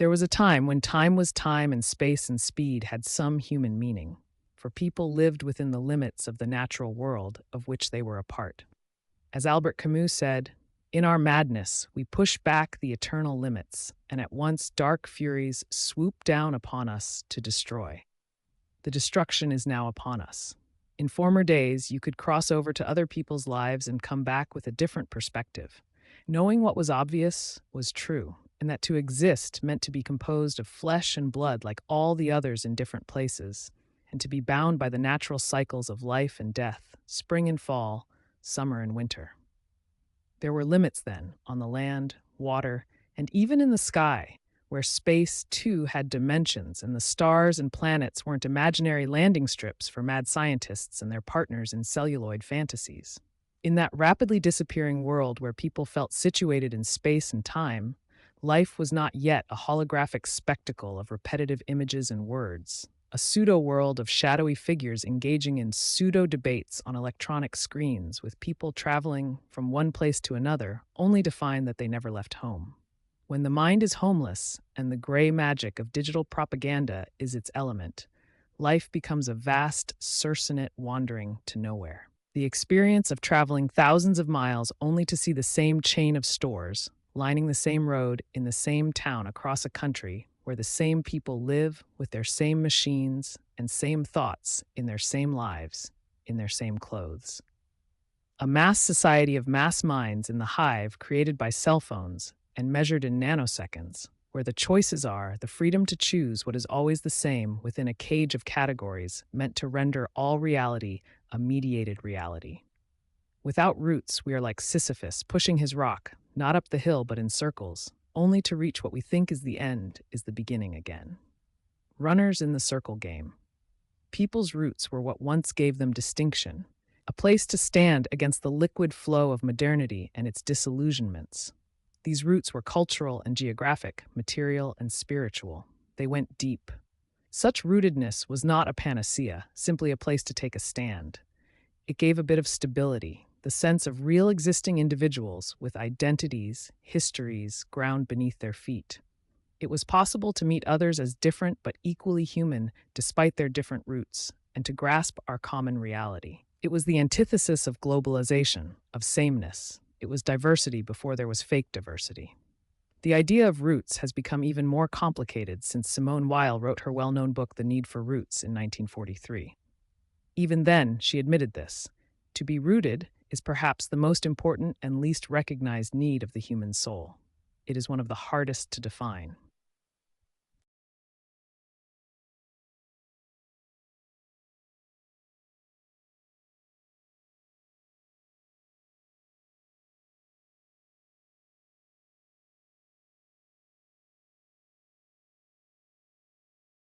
There was a time when time was time and space and speed had some human meaning, for people lived within the limits of the natural world of which they were a part. As Albert Camus said, "In our madness, we push back the eternal limits, and at once dark furies swoop down upon us to destroy." The destruction is now upon us. In former days, you could cross over to other people's lives and come back with a different perspective. Knowing what was obvious was true, and that to exist meant to be composed of flesh and blood like all the others in different places, and to be bound by the natural cycles of life and death, spring and fall, summer and winter. There were limits then on the land, water, and even in the sky, where space too had dimensions and the stars and planets weren't imaginary landing strips for mad scientists and their partners in celluloid fantasies. In that rapidly disappearing world where people felt situated in space and time, life was not yet a holographic spectacle of repetitive images and words, a pseudo-world of shadowy figures engaging in pseudo-debates on electronic screens with people traveling from one place to another only to find that they never left home. When the mind is homeless and the gray magic of digital propaganda is its element, life becomes a vast, cercinate wandering to nowhere. The experience of traveling thousands of miles only to see the same chain of stores, lining the same road in the same town across a country where the same people live with their same machines and same thoughts in their same lives, in their same clothes. A mass society of mass minds in the hive created by cell phones and measured in nanoseconds, where the choices are the freedom to choose what is always the same within a cage of categories meant to render all reality a mediated reality. Without roots, we are like Sisyphus pushing his rock, not up the hill but in circles, only to reach what we think is the end is the beginning again. Runners in the circle game. People's roots were what once gave them distinction, a place to stand against the liquid flow of modernity and its disillusionments. These roots were cultural and geographic, material and spiritual. They went deep. Such rootedness was not a panacea, simply a place to take a stand. It gave a bit of stability, the sense of real existing individuals with identities, histories ground beneath their feet. It was possible to meet others as different but equally human despite their different roots, and to grasp our common reality. It was the antithesis of globalization, of sameness. It was diversity before there was fake diversity. The idea of roots has become even more complicated since Simone Weil wrote her well-known book The Need for Roots in 1943. Even then, she admitted this. To be rooted is perhaps the most important and least recognized need of the human soul. It is one of the hardest to define.